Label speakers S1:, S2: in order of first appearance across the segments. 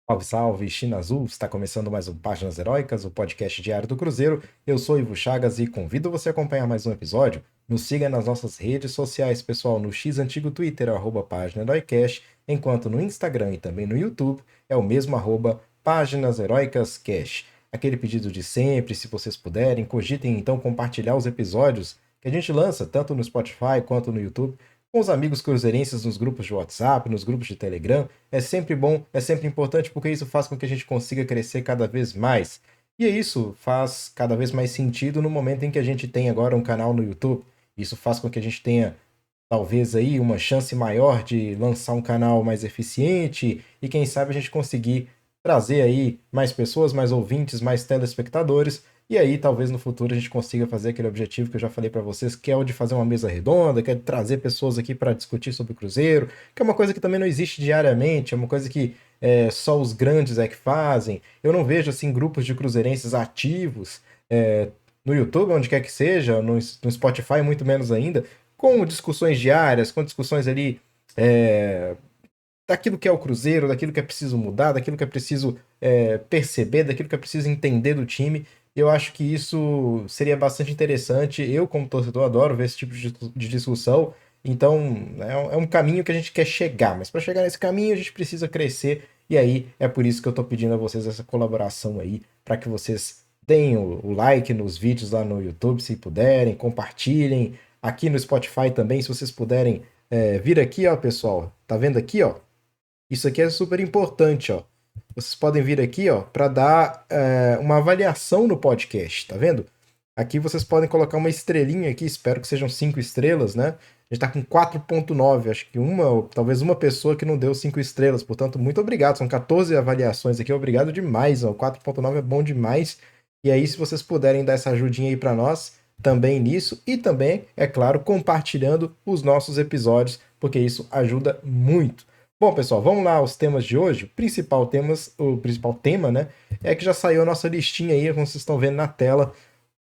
S1: Salve, salve, China Azul! Está começando mais um Páginas Heróicas, o podcast diário do Cruzeiro. Eu sou Ivo Chagas e convido você a acompanhar mais um episódio. Nos siga nas nossas redes sociais, pessoal, no X antigo Twitter, Página Heroicast, enquanto no Instagram e também no YouTube é o mesmo Páginas Heroicas Cash. Aquele pedido de sempre, se vocês puderem, cogitem então compartilhar os episódios que a gente lança, tanto no Spotify quanto no YouTube, com os amigos cruzeirenses nos grupos de WhatsApp, nos grupos de Telegram. É sempre bom, é sempre importante, porque isso faz com que a gente consiga crescer cada vez mais. E isso faz cada vez mais sentido no momento em que a gente tem agora um canal no YouTube. Isso faz com que a gente tenha, talvez, aí uma chance maior de lançar um canal mais eficiente e quem sabe a gente conseguir trazer aí mais pessoas, mais ouvintes, mais telespectadores. E aí, talvez no futuro a gente consiga fazer aquele objetivo que eu já falei para vocês, que é o de fazer uma mesa redonda, que é de trazer pessoas aqui para discutir sobre o Cruzeiro, que é uma coisa que também não existe diariamente, é uma coisa que só os grandes é que fazem. Eu não vejo assim grupos de cruzeirenses ativos no YouTube, onde quer que seja, no Spotify muito menos ainda, com discussões diárias, com discussões ali é, daquilo que é o Cruzeiro, daquilo que é preciso mudar, daquilo que é preciso perceber, daquilo que é preciso entender do time. Eu acho que isso seria bastante interessante. Eu, como torcedor, adoro ver esse tipo de discussão. Então, é um caminho que a gente quer chegar, mas para chegar nesse caminho a gente precisa crescer. E aí é por isso que eu estou pedindo a vocês essa colaboração aí, para que vocês deem o like nos vídeos lá no YouTube, se puderem, compartilhem. Aqui no Spotify também, se vocês puderem vir aqui, ó, pessoal. Tá vendo aqui, ó? Isso aqui é super importante, ó. Vocês podem vir aqui, ó, para dar uma avaliação no podcast, tá vendo? Aqui vocês podem colocar uma estrelinha aqui, espero que sejam 5 estrelas, né? A gente tá com 4.9, acho que uma, ou talvez uma pessoa que não deu 5 estrelas, portanto, muito obrigado. São 14 avaliações aqui, obrigado demais, ó. 4.9 é bom demais. E aí, se vocês puderem dar essa ajudinha aí para nós, também nisso, e também, é claro, compartilhando os nossos episódios, porque isso ajuda muito. Bom, pessoal, vamos lá aos temas de hoje. O principal tema, né, é que já saiu a nossa listinha aí, como vocês estão vendo na tela,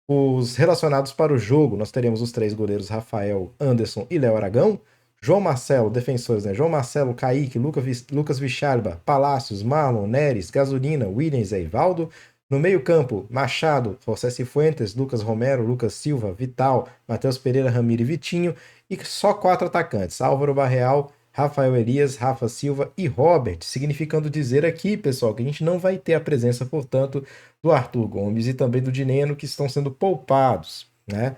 S1: os relacionados para o jogo. Nós teremos os três goleiros Rafael, Anderson e Léo Aragão. João Marcelo, defensores, né? João Marcelo, Kaique, Lucas Vicharba, Palácios, Marlon, Neres, Gasolina, Williams e Eivaldo. No meio-campo, Machado, José Cifuentes, Lucas Romero, Lucas Silva, Vital, Matheus Pereira, Ramiro e Vitinho. E só 4 atacantes: Álvaro Barreal, Rafael Elias, Rafa Silva e Robert, significando dizer aqui, pessoal, que a gente não vai ter a presença, portanto, do Arthur Gomes e também do Dineno, que estão sendo poupados, né?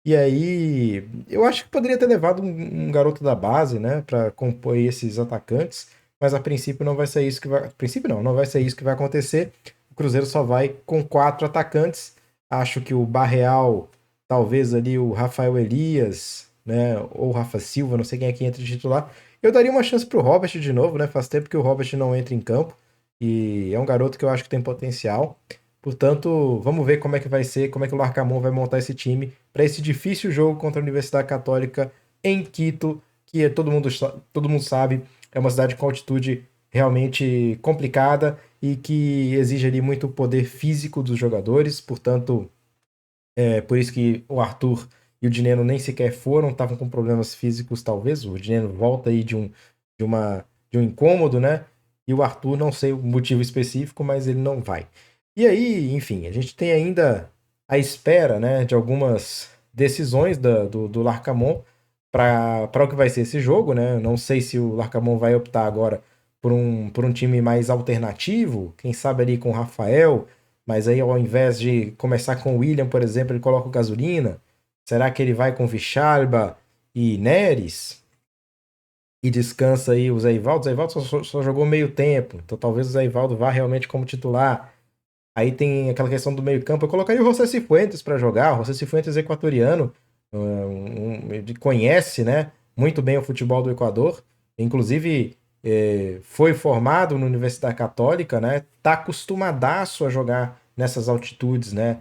S1: E aí, eu acho que poderia ter levado um garoto da base, né, para compor esses atacantes, mas a princípio não vai ser isso que vai. A princípio não vai ser isso que vai acontecer. O Cruzeiro só vai com 4 atacantes. Acho que o Barreal, talvez ali o Rafael Elias, né, ou o Rafa Silva, não sei quem é que entra de titular. Eu daria uma chance pro Robert de novo, né? Faz tempo que o Robert não entra em campo e é um garoto que eu acho que tem potencial. Portanto, vamos ver como é que vai ser, como é que o Larcamon vai montar esse time para esse difícil jogo contra a Universidade Católica em Quito, que todo mundo sabe, é uma cidade com altitude realmente complicada e que exige ali muito poder físico dos jogadores. Portanto, é por isso que o Arthur e o Dineno nem sequer foram, estavam com problemas físicos, talvez. O Dineno volta aí de, uma, de um incômodo, né? E o Arthur, não sei o motivo específico, mas ele não vai. E aí, enfim, a gente tem ainda a espera, né, de algumas decisões do Larcamon para o que vai ser esse jogo, né? Não sei se o Larcamon vai optar agora por um time mais alternativo, quem sabe ali com o Rafael, mas aí ao invés de começar com o William, por exemplo, ele coloca o Gasolina. Será que ele vai com Vicharba e Neres? E descansa aí o Zé Ivaldo? O Zé Ivaldo só jogou meio tempo, então talvez o Zé Ivaldo vá realmente como titular. Aí tem aquela questão do meio campo. Eu colocaria o José Cifuentes para jogar. O José Cifuentes é equatoriano, ele conhece, né, muito bem o futebol do Equador. Inclusive, foi formado na Universidade Católica, né? Tá acostumadaço a jogar nessas altitudes, né?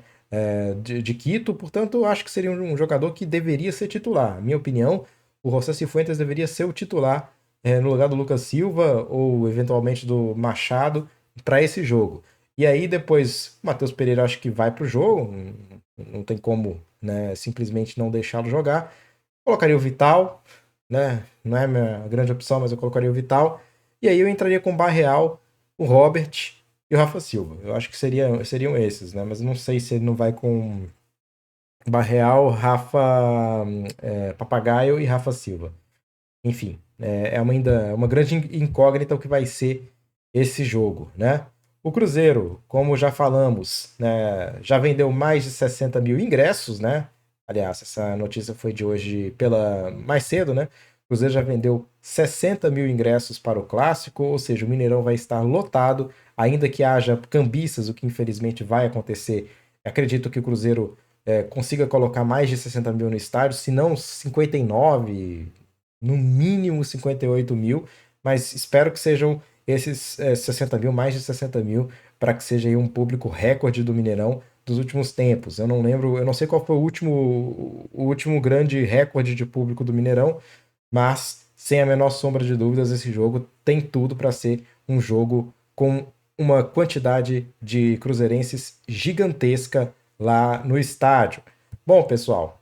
S1: De Quito. Portanto, eu acho que seria um jogador que deveria ser titular. Na minha opinião, o José Cifuentes deveria ser o titular no lugar do Lucas Silva ou eventualmente do Machado para esse jogo. E aí depois o Matheus Pereira acho que vai pro jogo, não tem como, né, simplesmente não deixá-lo jogar. Colocaria o Vital, né? Não é a minha grande opção, mas eu colocaria o Vital. E aí eu entraria com o Barreal, o Robert e o Rafa Silva. Eu acho que seriam esses, né? Mas não sei se ele não vai com Barreal, Papagaio e Rafa Silva. Enfim, ainda uma grande incógnita o que vai ser esse jogo, né? O Cruzeiro, como já falamos, né, já vendeu mais de 60 mil ingressos, né? Aliás, essa notícia foi de hoje pela mais cedo, né? O Cruzeiro já vendeu 60 mil ingressos para o Clássico, ou seja, o Mineirão vai estar lotado, ainda que haja cambistas, o que infelizmente vai acontecer. Acredito que o Cruzeiro consiga colocar mais de 60 mil no estádio, se não 59, no mínimo 58 mil, mas espero que sejam esses 60 mil, mais de 60 mil, para que seja aí um público recorde do Mineirão dos últimos tempos. Eu não lembro, eu não sei qual foi o último grande recorde de público do Mineirão, mas sem a menor sombra de dúvidas, esse jogo tem tudo para ser um jogo com uma quantidade de cruzeirenses gigantesca lá no estádio. Bom, pessoal,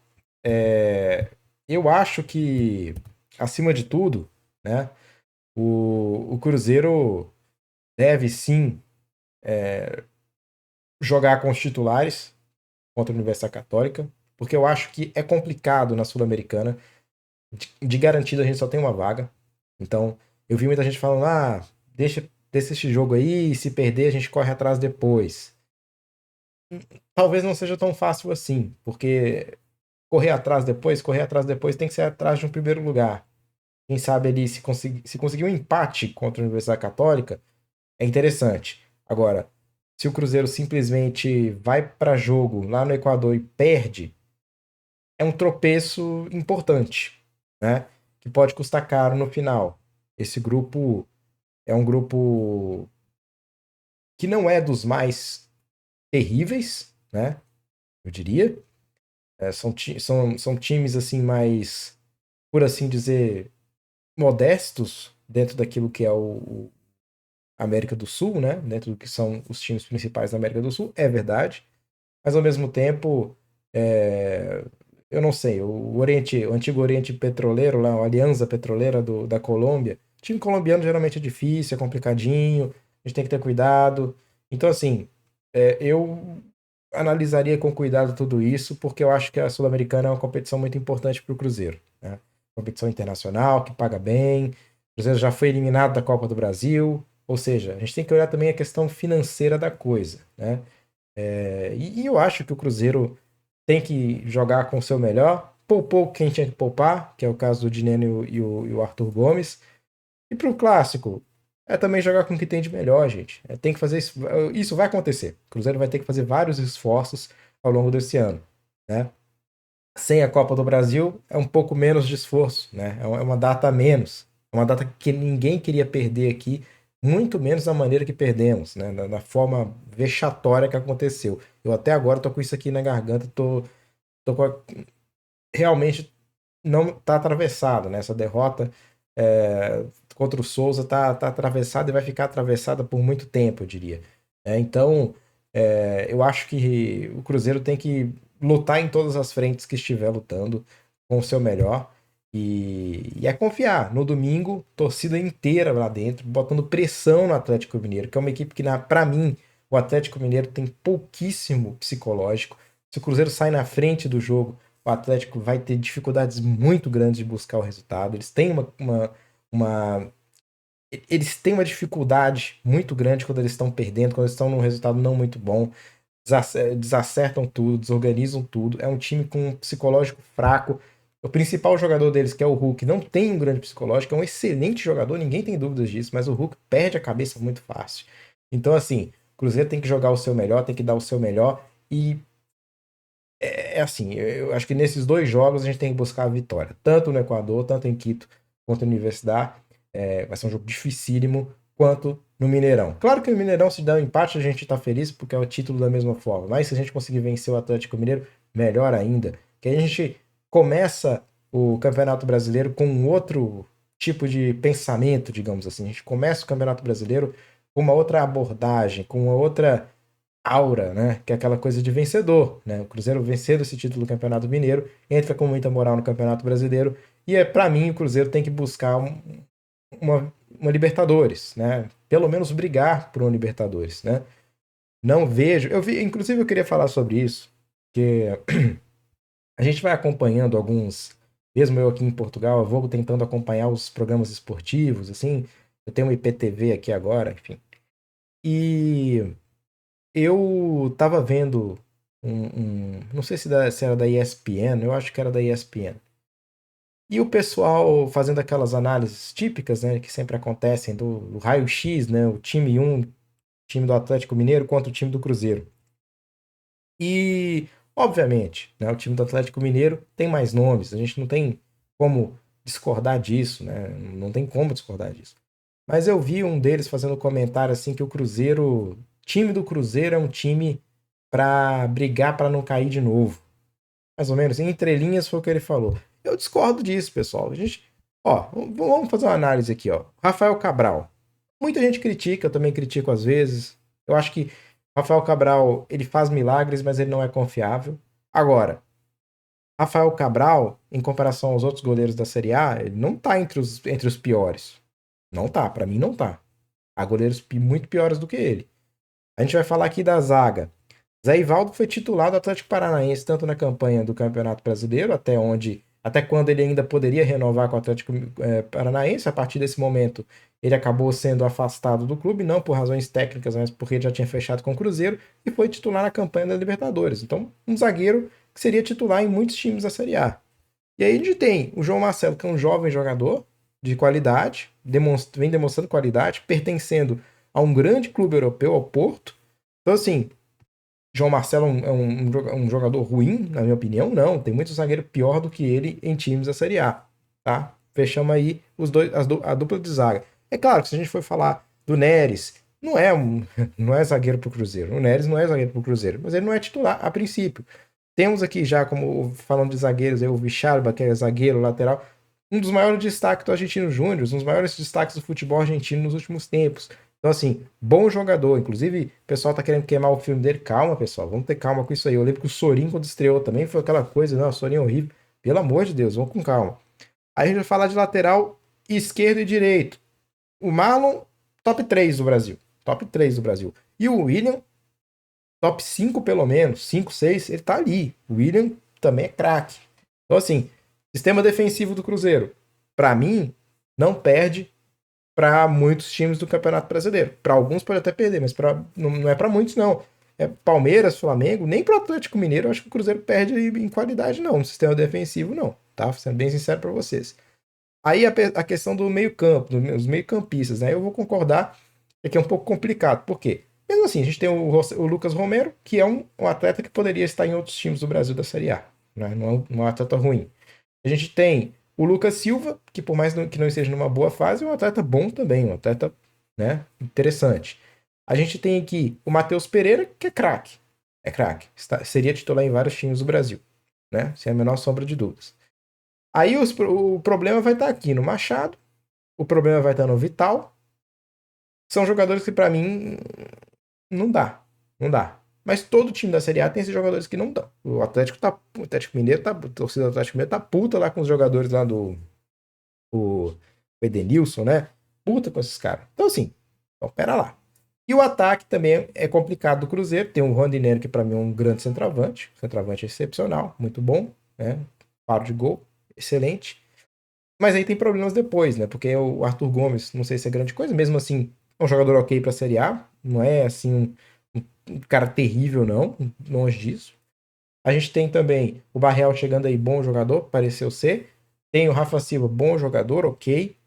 S1: eu acho que, acima de tudo, né, o Cruzeiro deve sim jogar com os titulares contra a Universidade Católica, porque eu acho que é complicado na Sul-Americana. De garantido a gente só tem uma vaga. Então, eu vi muita gente falando: deixa esse jogo aí, se perder a gente corre atrás depois. Talvez não seja tão fácil assim, porque correr atrás depois tem que ser atrás de um primeiro lugar. Quem sabe ali se conseguir um empate contra a Universidade Católica, é interessante. Agora, se o Cruzeiro simplesmente vai para jogo lá no Equador e perde, é um tropeço importante, né? Que pode custar caro no final. Esse grupo é um grupo que não é dos mais terríveis, né? Eu diria. São times assim mais, por assim dizer, modestos dentro daquilo que é o América do Sul, né? Dentro do que são os times principais da América do Sul, é verdade. Mas ao mesmo tempo, é, eu não sei, o antigo Oriente Petroleiro, lá, a Aliança Petroleira da Colômbia, time colombiano geralmente é difícil, é complicadinho, a gente tem que ter cuidado. Então, assim, eu analisaria com cuidado tudo isso, porque eu acho que a Sul-Americana é uma competição muito importante para o Cruzeiro, né? Competição internacional, que paga bem, o Cruzeiro já foi eliminado da Copa do Brasil, ou seja, a gente tem que olhar também a questão financeira da coisa, né? E eu acho que o Cruzeiro tem que jogar com o seu melhor, poupou quem tinha que poupar, que é o caso do Dineno e o Arthur Gomes. E para o clássico, é também jogar com o que tem de melhor, gente. Tem que fazer isso. Isso vai acontecer. O Cruzeiro vai ter que fazer vários esforços ao longo desse ano, né? Sem a Copa do Brasil, é um pouco menos de esforço, né? É uma data a menos. É uma data que ninguém queria perder aqui, muito menos da maneira que perdemos, né? Da forma vexatória que aconteceu. Eu até agora tô com isso aqui na garganta, realmente não tá atravessado, né? Essa derrota contra o Souza tá atravessada e vai ficar atravessada por muito tempo, eu diria. Então, eu acho que o Cruzeiro tem que lutar em todas as frentes que estiver lutando com o seu melhor e é confiar. No domingo, torcida inteira lá dentro, botando pressão no Atlético Mineiro, que é uma equipe que, para mim, o Atlético Mineiro tem pouquíssimo psicológico. Se o Cruzeiro sai na frente do jogo, o Atlético vai ter dificuldades muito grandes de buscar o resultado. Eles têm uma dificuldade muito grande quando eles estão perdendo, quando eles estão num resultado não muito bom. Desacertam tudo, desorganizam tudo. É um time com um psicológico fraco. O principal jogador deles, que é o Hulk, não tem um grande psicológico, é um excelente jogador, ninguém tem dúvidas disso, mas o Hulk perde a cabeça muito fácil. Então, assim, o Cruzeiro tem que jogar o seu melhor, tem que dar o seu melhor e assim, eu acho que nesses dois jogos a gente tem que buscar a vitória, tanto no Equador, tanto em Quito, quanto na Universidade. Vai ser um jogo dificílimo, quanto no Mineirão. Claro que no Mineirão, se der um empate, a gente tá feliz, porque é o título da mesma forma, mas se a gente conseguir vencer o Atlético Mineiro, melhor ainda, que aí a gente começa o Campeonato Brasileiro com um outro tipo de pensamento, digamos assim. A gente começa o Campeonato Brasileiro com uma outra abordagem, com uma outra aura, né? Que é aquela coisa de vencedor, né? O Cruzeiro vencendo esse título do Campeonato Mineiro, entra com muita moral no Campeonato Brasileiro, e para mim o Cruzeiro tem que buscar uma Libertadores, né? pelo menos brigar por uma Libertadores, né? Não vejo. Inclusive, eu queria falar sobre isso, que a gente vai acompanhando alguns. Mesmo eu aqui em Portugal, eu vou tentando acompanhar os programas esportivos, assim. Eu tenho um IPTV aqui agora, enfim. E eu tava vendo não sei se era da ESPN, eu acho que era da ESPN. E o pessoal fazendo aquelas análises típicas, né, que sempre acontecem do raio-x, né, o time time do Atlético Mineiro contra o time do Cruzeiro. E, obviamente, né, o time do Atlético Mineiro tem mais nomes, a gente não tem como discordar disso, né? Não tem como discordar disso. Mas eu vi um deles fazendo um comentário assim que time do Cruzeiro é um time para brigar para não cair de novo. Mais ou menos, em entrelinhas foi o que ele falou. Eu discordo disso, pessoal. Vamos fazer uma análise aqui, ó. Rafael Cabral. Muita gente critica, eu também critico às vezes. Eu acho que Rafael Cabral, ele faz milagres, mas ele não é confiável. Agora, Rafael Cabral, em comparação aos outros goleiros da Série A, ele não tá entre os piores. Não tá, pra mim não tá. Há goleiros muito piores do que ele. A gente vai falar aqui da zaga. Zé Ivaldo foi titular do Atlético Paranaense tanto na campanha do Campeonato Brasileiro, até quando ele ainda poderia renovar com o Atlético Paranaense. A partir desse momento, ele acabou sendo afastado do clube, não por razões técnicas, mas porque ele já tinha fechado com o Cruzeiro e foi titular na campanha da Libertadores. Então, um zagueiro que seria titular em muitos times da Série A. E aí a gente tem o João Marcelo, que é um jovem jogador de qualidade, vem demonstrando qualidade, pertencendo a um grande clube europeu, ao Porto. Então, assim, João Marcelo um jogador ruim, na minha opinião? Não. Tem muito zagueiro pior do que ele em times da Série A. Tá? Fechamos aí a dupla de zaga. É claro que se a gente for falar do Neres, não é zagueiro pro Cruzeiro. O Neres não é zagueiro pro Cruzeiro, mas ele não é titular a princípio. Temos aqui já, como falando de zagueiros, o Vicharba, que é zagueiro lateral, um dos maiores destaques do Argentino Júnior, um dos maiores destaques do futebol argentino nos últimos tempos. Então, assim, bom jogador. Inclusive, o pessoal tá querendo queimar o filme dele. Calma, pessoal, vamos ter calma com isso aí. Eu lembro que o Sorin, quando estreou também, foi aquela coisa, não, o Sorin é horrível. Pelo amor de Deus, vamos com calma. Aí a gente vai falar de lateral esquerdo e direito. O Marlon, top 3 do Brasil. Top 3 do Brasil. E o William, top 5 pelo menos, 5, 6, ele tá ali. O William também é craque. Então, assim, sistema defensivo do Cruzeiro, para mim, não perde para muitos times do Campeonato Brasileiro. Para alguns pode até perder, mas não é para muitos, não. É Palmeiras, Flamengo, nem para o Atlético Mineiro eu acho que o Cruzeiro perde em qualidade, não. No sistema defensivo, não. Tá? Sendo bem sincero para vocês. Aí a questão do meio-campo, dos meio-campistas, né? Eu vou concordar que é um pouco complicado. Por quê? Mesmo assim, a gente tem o Lucas Romero, que é um atleta que poderia estar em outros times do Brasil da Série A. Né? Não é um atleta ruim. A gente tem o Lucas Silva, que por mais que não esteja numa boa fase, é um atleta bom também, um atleta, né, interessante. A gente tem aqui o Matheus Pereira, que é craque. É craque. Seria titular em vários times do Brasil, né? Sem a menor sombra de dúvidas. Aí o problema vai estar aqui no Machado, o problema vai estar no Vital. São jogadores que para mim não dá. Não dá. Mas todo time da Série A tem esses jogadores que não dão. O Atlético Mineiro tá, a torcida do Atlético Mineiro tá puta lá com os jogadores lá o Edenilson, né? Puta com esses caras. Então, assim, então, pera lá. E o ataque também é complicado do Cruzeiro. Tem o Rondinelli, que para mim é um grande centroavante. Centroavante excepcional, muito bom, né? Paro de gol, excelente. Mas aí tem problemas depois, né? Porque o Arthur Gomes, não sei se é grande coisa, mesmo assim, é um jogador ok pra Série A. Não é assim um cara terrível, não. Longe disso. A gente tem também o Barreal chegando aí, bom jogador, pareceu ser. Tem o Rafa Silva, bom jogador, ok.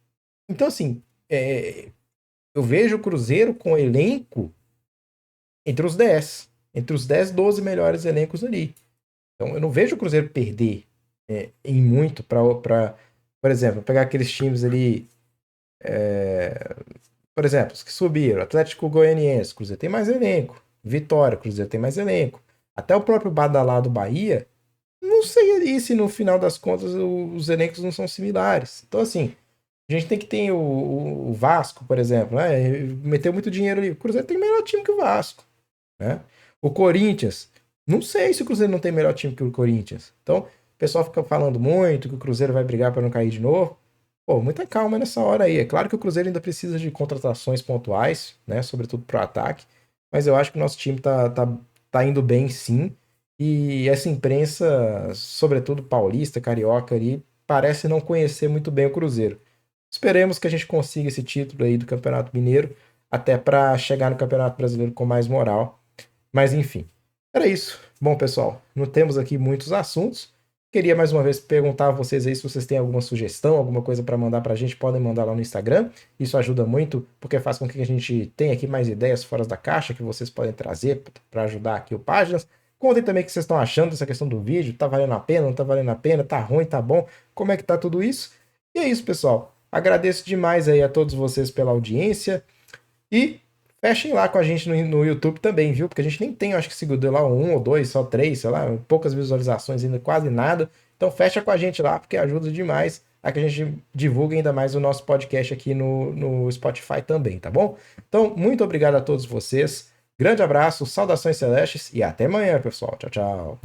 S1: Então, assim, eu vejo o Cruzeiro com elenco entre os 10. Entre os 10, 12 melhores elencos ali. Então, eu não vejo o Cruzeiro perder em muito por exemplo, pegar aqueles times ali. Por exemplo, os que subiram, Atlético Goianiense, Cruzeiro tem mais elenco. Vitória, Cruzeiro tem mais elenco. Até o próprio Badalado Bahia, não sei ali se no final das contas os elencos não são similares. Então, assim, a gente tem que ter o Vasco, por exemplo, né? Meteu muito dinheiro ali. O Cruzeiro tem melhor time que o Vasco, né? O Corinthians, não sei se o Cruzeiro não tem melhor time que o Corinthians. Então, o pessoal fica falando muito que o Cruzeiro vai brigar para não cair de novo. Pô, muita calma nessa hora aí. É claro que o Cruzeiro ainda precisa de contratações pontuais, né? Sobretudo pro ataque. Mas eu acho que o nosso time tá indo bem sim. E essa imprensa, sobretudo paulista, carioca ali, parece não conhecer muito bem o Cruzeiro. Esperemos que a gente consiga esse título aí do Campeonato Mineiro, até para chegar no Campeonato Brasileiro com mais moral. Mas enfim, era isso. Bom, pessoal, não temos aqui muitos assuntos. Queria mais uma vez perguntar a vocês aí se vocês têm alguma sugestão, alguma coisa para mandar para a gente, podem mandar lá no Instagram. Isso ajuda muito, porque faz com que a gente tenha aqui mais ideias fora da caixa que vocês podem trazer para ajudar aqui o Páginas. Contem também o que vocês estão achando dessa questão do vídeo. Tá valendo a pena, não tá valendo a pena? Tá ruim, tá bom? Como é que tá tudo isso? E é isso, pessoal. Agradeço demais aí a todos vocês pela audiência. E fechem lá com a gente no YouTube também, viu? Porque a gente nem tem, acho que seguidor lá, um ou dois, só três, sei lá, poucas visualizações ainda, quase nada. Então fecha com a gente lá, porque ajuda demais a que a gente divulgue ainda mais o nosso podcast aqui no Spotify também, tá bom? Então, muito obrigado a todos vocês. Grande abraço, saudações celestes e até amanhã, pessoal. Tchau, tchau.